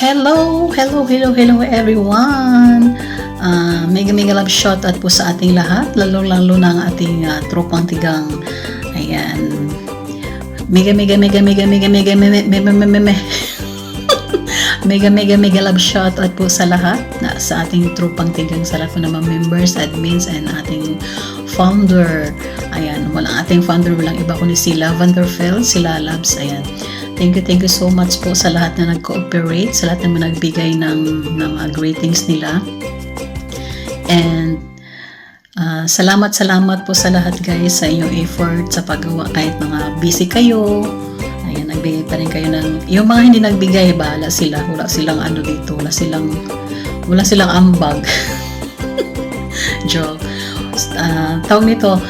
Hello everyone! Mega love shoutout po sa ating lahat, lalo na ang ating tropang tigang. Ayan. Mega love shoutout po sa lahat, sa ating tropang tigang, sa lahat po ng mga members, admins, and ating founder. Ayan, walang ating founder, walang iba kundi si Lavender Fell, si Lalabs. Ayan. Thank you so much po sa lahat na nag-cooperate, sa lahat na nagbigay ng greetings nila. And salamat po sa lahat guys sa inyong effort sa paggawa, kahit mga busy kayo. Ayan, nagbigay pa rin kayo ng, yung mga hindi nagbigay, bahala sila, wala silang ano dito, wala silang ambag. Joke. Tawag nito,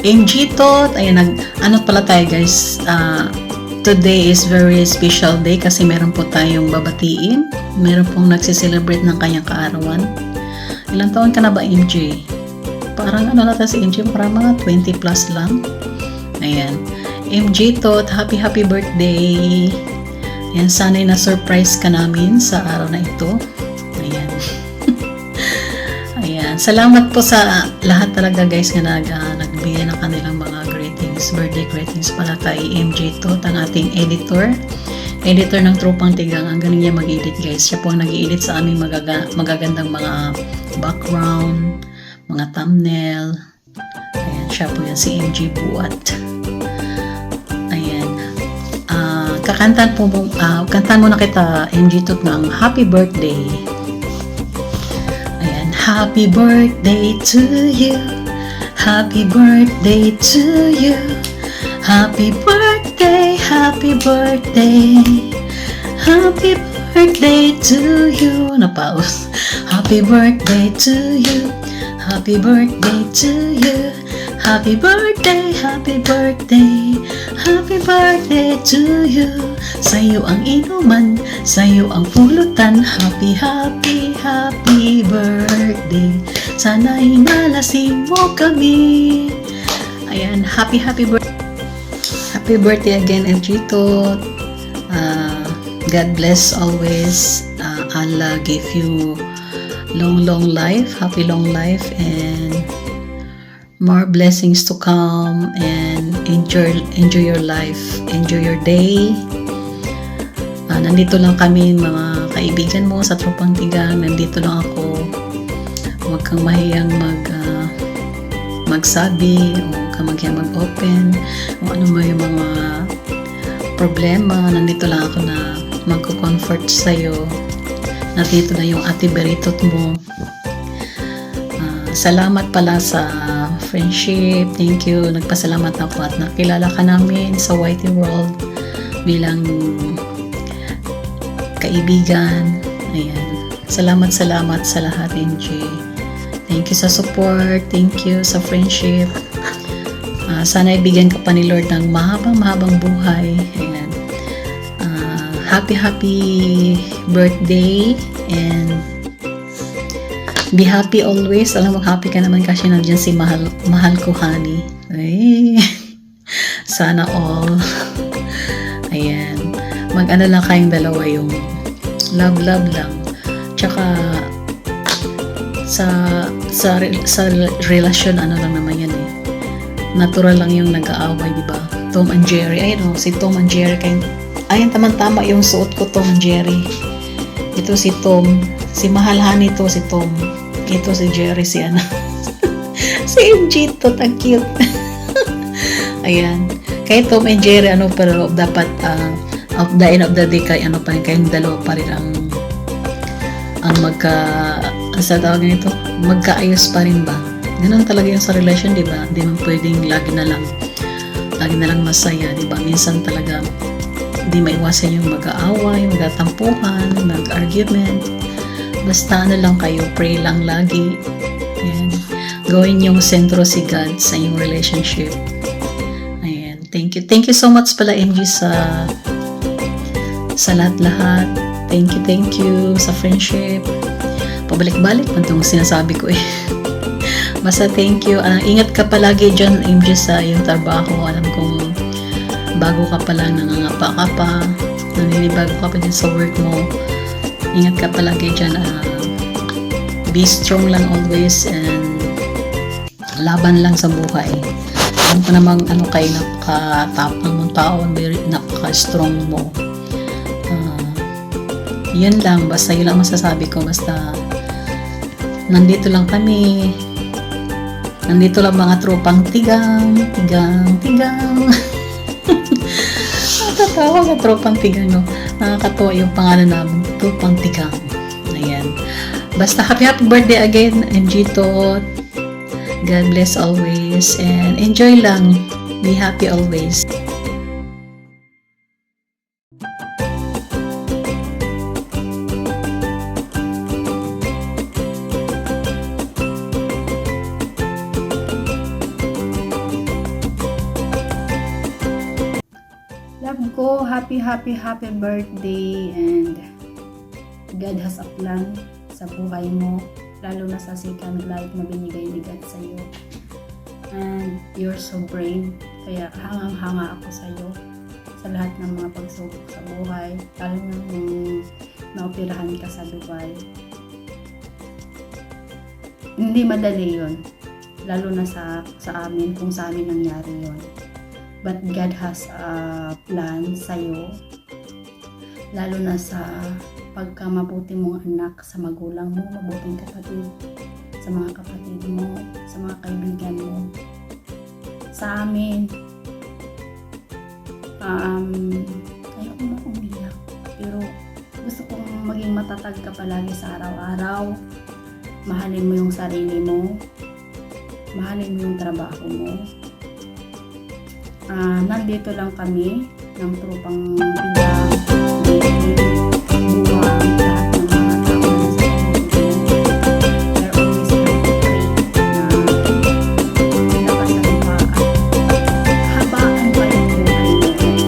MG to, ayan, ano pala tayo guys, today is very special day kasi meron po tayong babatiin, meron pong nagsiselebrate ng kanyang kaarawan. Ilang taon ka na ba, MJ? Parang ano natin si MJ, parang mga 20 plus lang. Ayan, MJ to, happy birthday. Ayan, sana'y na-surprise ka namin sa araw na ito. Ayan. Ayan, salamat po sa lahat talaga guys na nagbigay ng kanilang mga greetings, birthday greetings pala kay MJ Tot, ang ating editor ng Tropang Tigang. Ang galing niya mag-edit guys. Siya po ang nag-edit sa aming magagandang mga background, mga thumbnail. Ayan, siya po yan, si MJ Buat. Ayan. Kantahan muna kita, MJ Tot, ng happy birthday. Happy birthday to you. Happy birthday to you. Happy birthday, happy birthday. Happy birthday to you. Napause. Happy birthday to you. Happy birthday to you. Happy birthday, happy birthday. Happy birthday to you. Sa'yo ang inuman, sa'yo ang pulutan. Happy birthday. Sana'y malasing mo kami. Ayan, happy birthday. Happy birthday again, MG Tot. God bless always. Allah give you long life, happy long life, and more blessings to come, and enjoy your life, enjoy your day. Nandito lang kami mga kaibigan mo sa Tropang Tigang, nandito lang ako. Huwag kang mahiyang magsabi, o huwag kang mahiyang mag-open, o ano mo yung mga problema, nandito lang ako na magko-comfort sa'yo. Nandito na yung Ate Beritot mo. Salamat pala sa friendship. Thank you. Nagpasalamat ako at nakilala ka namin sa Whitey World bilang kaibigan. Ayan. Salamat sa lahat, MJ. Thank you sa support. Thank you sa friendship. Sana ibigyan ka pa ni Lord ng mahabang buhay. Ayan. Happy birthday, and be happy always. Alam mo, happy ka naman kasi nandiyan si mahal ko, honey. Ay, sana all. Ayan. Mag-ano lang kayong dalawa, yung love lang. Tsaka sa relasyon, ano lang naman yan eh. Natural lang yung nag-aaway, di ba? Tom and Jerry. Ayun, si Tom and Jerry. Ayun, tama yung suot ko, Tom and Jerry. Ito si Tom. Si mahal-hani to, si Tom. Ito si Jerry, si Ana. Si MG to, ang cute. Ayan. Kay Tom and Jerry, pero dapat at the end of the day, kayong dalawa pa rin ang sa tawag nito, magkaayos pa rin ba? Ganun talaga yung sa relasyon, di ba? Hindi man pwedeng lagi na lang masaya, di ba? Minsan talaga hindi maiwasan yung mag-aaway, magtatampuhan, mag-argument. Basta lang kayo, pray lang lagi. Ayan. Gawin yung sentro si God sa inyong relationship. Ayan. Thank you so much pala, MG, sa lahat. Thank you sa friendship. Pabalik-balik man itong sinasabi ko eh. Basta thank you. Ingat ka palagi dyan, MG, sa iyong trabaho. Alam kong bago ka pa lang, nangangapa ka pa. naninibago ka pa din sa work mo. Ingat ka palagi dyan. Be strong lang always and laban lang sa buhay. Alam ko namang kayo, napaka-tapang mong tao, napaka-strong mo. Yun lang, basta yun lang masasabi ko, basta nandito lang kami, nandito lang mga tropang tigang. Natatawa sa tropang tigang, no? Nakakatawa yung pangalan namin, tropang tigang. Ayan. Basta happy birthday again, Njito. God bless always and enjoy lang. Be happy always. Love ko, happy birthday, and God has a plan sa buhay mo, lalo na sa second life na binigay ni God sa iyo. And you're so brave, kaya hangang-hanga ako sa iyo sa lahat ng mga pagsubok sa buhay, lalo na nung naoperahan ka sa Dubai. Hindi madali yon, lalo na sa amin, kung sa amin nangyari yon. But God has a plan sa'yo, lalo na sa pagka mabuti mong anak sa magulang mo, mabuting kapatid, sa mga kapatid mo, sa mga kaibigan mo. Sa amin, ayoko na umiyak, pero gusto kong maging matatag ka palagi sa araw-araw. Mahalin mo yung sarili mo, mahalin mo yung trabaho mo. Nandito lang kami ng tropang tigang, buwang, lahat ng mga tao na sa paligid mo. They're always pray na lakasan pa at habaan pa yung buhay mo.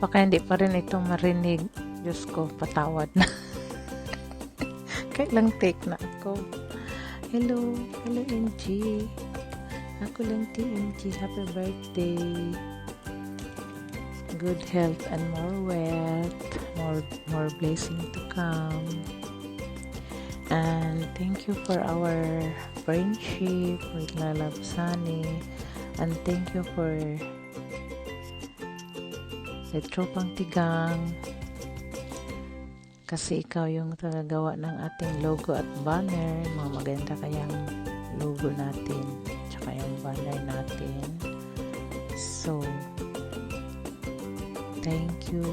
Baka hindi pa rin ito marinig. Diyos ko, patawad na. Kailang take na ako. Hello MG. Ako lang MG. Happy birthday. Good health and more wealth. More blessing to come. And thank you for our friendship with Lalab Sunny. And thank you for the tropang tigang, kasi ikaw yung tagagawa ng ating logo at banner. Mga maganda kayang logo natin tsaka yung banner natin. So thank you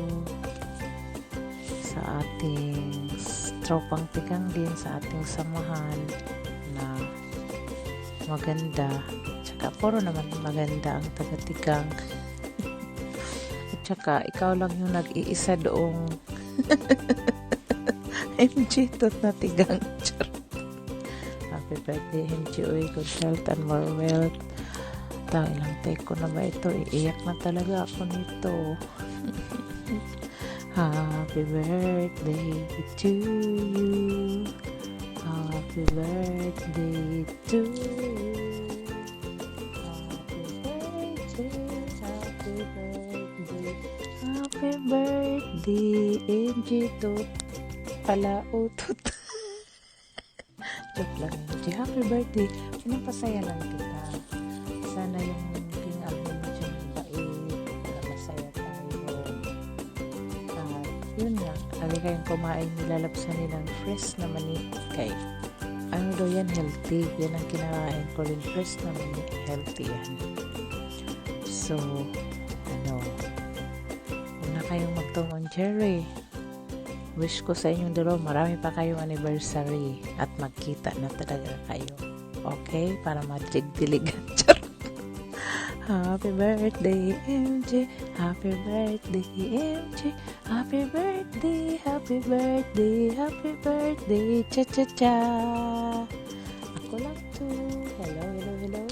sa ating tropang tigang din, sa ating samahan na maganda, tsaka puro naman maganda ang taga-tigang. Tsaka ikaw lang yung nag-iisa doong MG tot na tigang. Happy birthday MG, uy, good health and more wealth. Ilang take ko na ba ito, iiyak na talaga ako nito. Happy birthday to you, happy birthday to you, happy birthday, happy birthday, Happy birthday, MJ to pala utot. Joke lang, MJ. Happy birthday. Pinapasaya lang kita. Sana yung pinag-album mo dyan mabait para masaya tayo. Yun nga, lagi kayong kumain, nilalabsan nilang fresh na mani. Kay, ano daw yan, healthy. Yan ang kinakain ko rin, fresh na mani. Healthy yan. So, huwag na kayong magtong cherry. Wish ko sa inyong dalawa, marami pa kayong anniversary at magkita na talaga kayo. Okay? Para matigdiligan. Happy birthday, MJ. Happy birthday, MJ. Happy birthday, happy birthday, happy birthday. Cha-cha-cha. Ako lang to. Hello, hello, hello.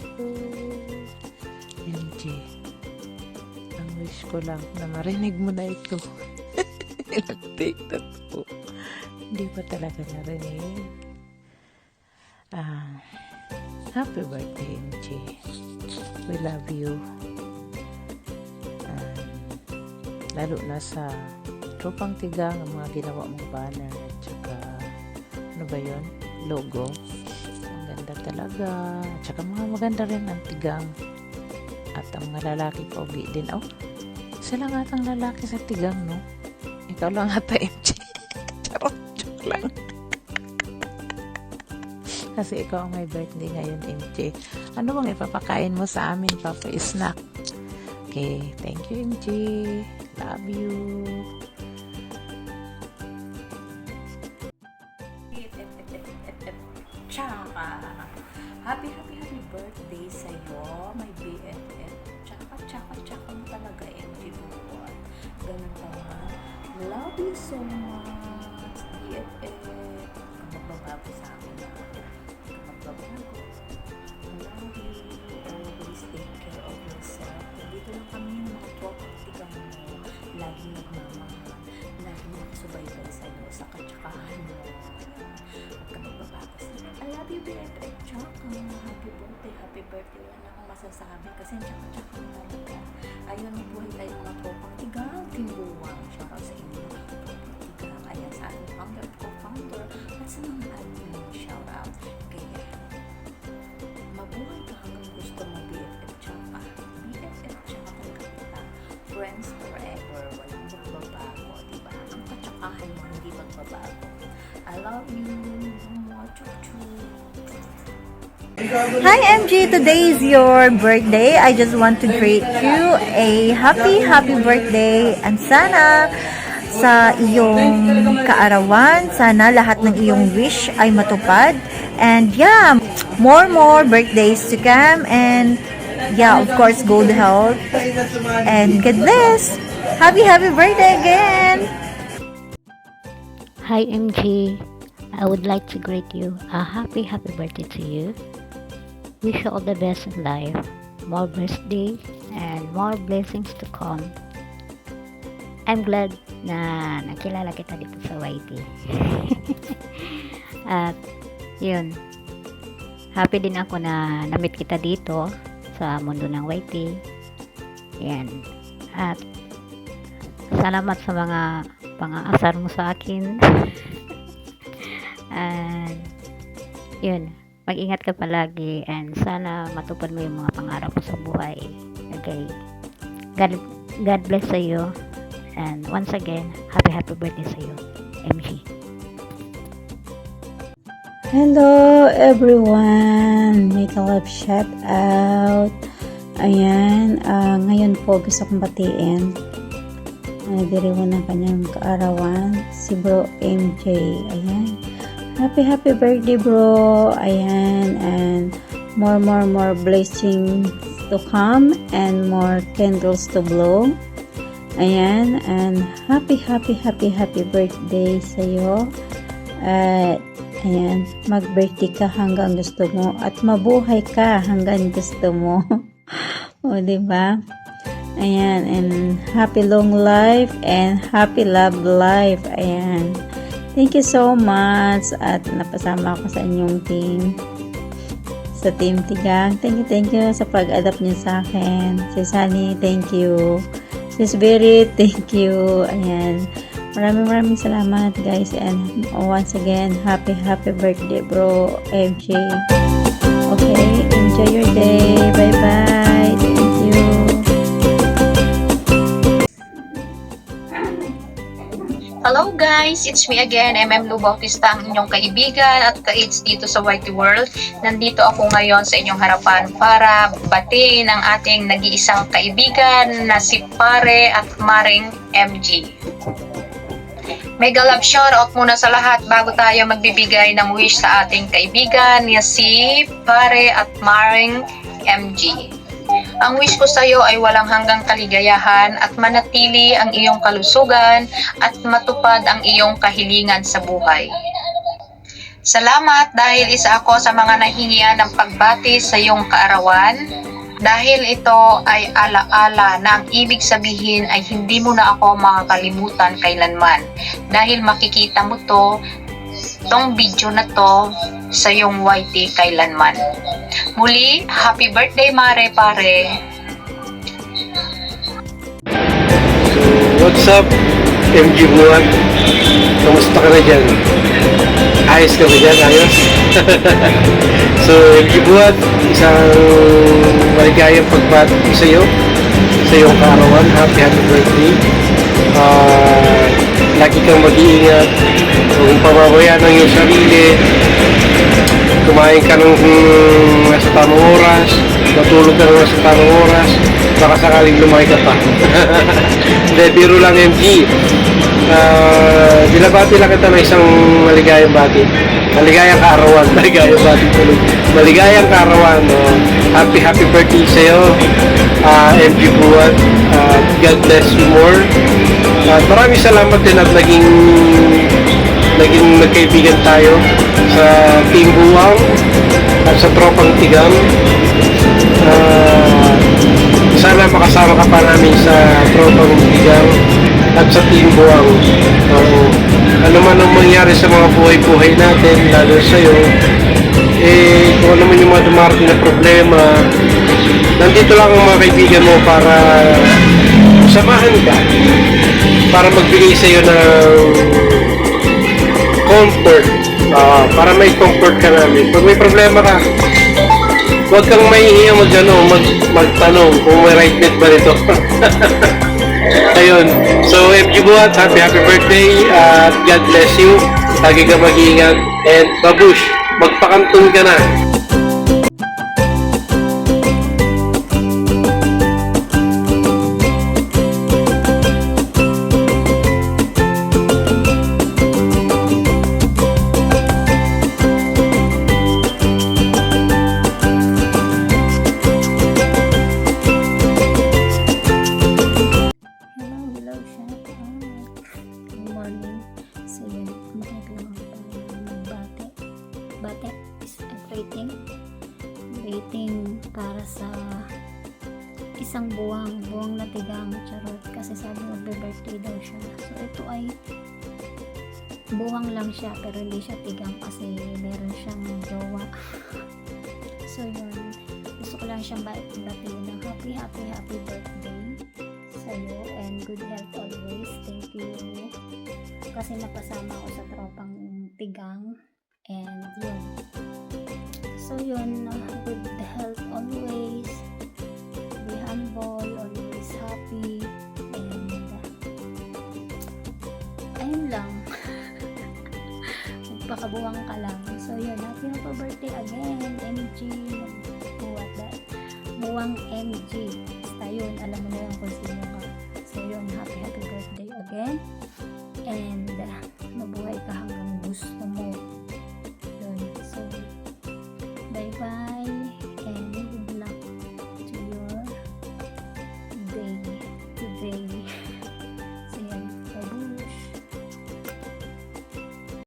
MJ. Ang wish ko lang na marinig mo na ito. Ilang take na to. Hindi pa talaga narinig. Happy birthday, MJ. We love you. Lalo na sa tropang tigang ang mga ginawa mong banner at saka ano ba yun? Logo. Ang ganda talaga. At saka mga maganda rin ang tigang. At ang mga lalaki pogi din. Oh, sila nga ang lalaki sa tigang, no? Ikaw lang ata, MJ. Charot, joke lang. Kasi ikaw ang may birthday ngayon, MJ. Ano bang ipapakain mo sa amin, Papa? Snack. Okay, thank you, MJ. Love you. Tsaka, happy birthday sa'yo, my BFF. Tsaka mo talaga, MJ Buwan. Ganun naman. Love you so much, BFF. Kung magbabago sa akin, kung magbabago. Love you. Always take care of yourself. Dito lang kami yung mga tropang tigang mo. Lagi nagmamahal. Lagi nakasubaybay sa'yo sa katsakahan mo. Huwag ka magbabago sa'yo. I love you, BFF. Tsaka, happy birthday. Wala na akong masasabi kasi tsaka mo talaga. Ayun, buhay tayo mga tropang tigang. Timbuwang. Tsaka sa inyo. Tigang. Ayan sa ating founder, co-founder. At sa mga admin, shout out. Kaya, mabuhay ka hanggang gusto mo, BFF. Tsaka. BFF. Tsaka talaga kita. Friends forever. Walang magbabago. Diba? Ang katsakahan mo hindi magbabago. I love you. Hi MG, today is your birthday. I just want to greet you a happy birthday and sana sa iyong kaarawan, sana lahat ng iyong wish ay matupad. And yeah, more birthdays to come, and yeah, of course, good health and God bless. Happy birthday again. Hi MG, I would like to greet you a happy birthday to you. Wish you all the best in life, more birthday and more blessings to come. I'm glad na nakilala kita dito sa YT. At yun, happy din ako na na-meet kita dito sa mundo ng YT. Yan. At salamat sa mga pang-aasar mo sa akin. And yun, mag-ingat ka palagi and sana matupad mo yung mga pangarap mo sa buhay. Okay. God bless sa iyo. And once again, happy birthday sa iyo, MG. Hello everyone! Make a love shout out. Ayan, ngayon po gusto kong batiin. Nagdiriwan ng kanyang kaarawan, si Bro MJ. Ayan. Happy birthday, bro. Ayan, and more blessings to come and more candles to blow. Ayan, and happy birthday sa'yo. At ayan, mag-birthday ka hanggang gusto mo at mabuhay ka hanggang gusto mo. O, diba? Ayan, and happy long life and happy love life. Ayan. Thank you so much at napasama ako sa inyong team. Sa Team Tigang. Thank you sa pag-adapt niyo sa akin. Si Sunny, thank you. Sis Berit, thank you. Ayan. Maraming salamat guys. And once again, happy birthday bro, MJ. Okay, enjoy your day. Bye-bye. Thank you. Hello guys! It's me again, Lu Bautista, ang inyong kaibigan at ka-AIDS dito sa Whitey World. Nandito ako ngayon sa inyong harapan para batiin ang ating nag-iisang kaibigan na si Pare at Maring MG. Mega love shoutout muna sa lahat bago tayo magbibigay ng wish sa ating kaibigan na si Pare at Maring MG. Ang wish ko sa iyo ay walang hanggang kaligayahan at manatili ang iyong kalusugan at matupad ang iyong kahilingan sa buhay. Salamat dahil isa ako sa mga nahingian ng pagbati sa iyong kaarawan. Dahil ito ay alaala na ang ibig sabihin ay hindi mo na ako makakalimutan kailanman. Dahil makikita mo tong video na to sa iyong YT kailanman. Muli, happy birthday Mare Pare! So, what's up, MG Buwan? Kamusta ka na dyan? Ayos ka ba dyan? Ayos? So, MG Buwan, isang maligayang pagbati sa iyo, sa iyong kaarawan. Happy birthday. Lagi kang mag-iingat. Huwag pababayaan ng iyong sarili. Kumain ka ng nasa tamang oras, matulog ka ng nasa tamang oras, baka sakaling lumaki ka pa. Hindi, biro lang MG. Binabati lang kita na isang maligayang bati. Maligayang kaarawan, maligayang bati tuloy. Maligayang kaarawan. Happy birthday sa'yo, MG Buwan. God bless you more. Maraming salamat din at naging nagkaibigan tayo sa Team Buwang at sa Tropang Tigang. Sana makasama ka pa namin sa Tropang Tigang at sa Team Buwang. Ano man ang mangyari sa mga buhay-buhay natin, lalo sa'yo, kung ano man yung mga dumarating na problema, nandito lang ang mga kaibigan mo para samahan ka, para magbigay sa'yo ng comfort, para may comfort ka namin. Pag may problema ka, huwag kang mahihiya magtanong kung may right net ba nito. Ayun. So, MG Buwan, happy birthday at God bless you. Lagi ka mag-iingat and babush, magpakantun ka na. Hello, shout out. Good morning. So yun, kumakit lang ako para magbate. Bate is a rating para sa isang buwang na tigang, charot, kasi sabi magbe-birthday daw siya. So ito ay buwang lang siya pero hindi siya tigang kasi meron siyang jowa. So yun, gusto ko lang siyang batiin ng happy birthday sa'yo and good health always. Thank you kasi napasama ko sa Tropang Tigang and yun. So yun, good health always, be humble, always happy, and ayun lang. Magpakabuwang ka lang. So yun, happy birthday again MG Buwang MG.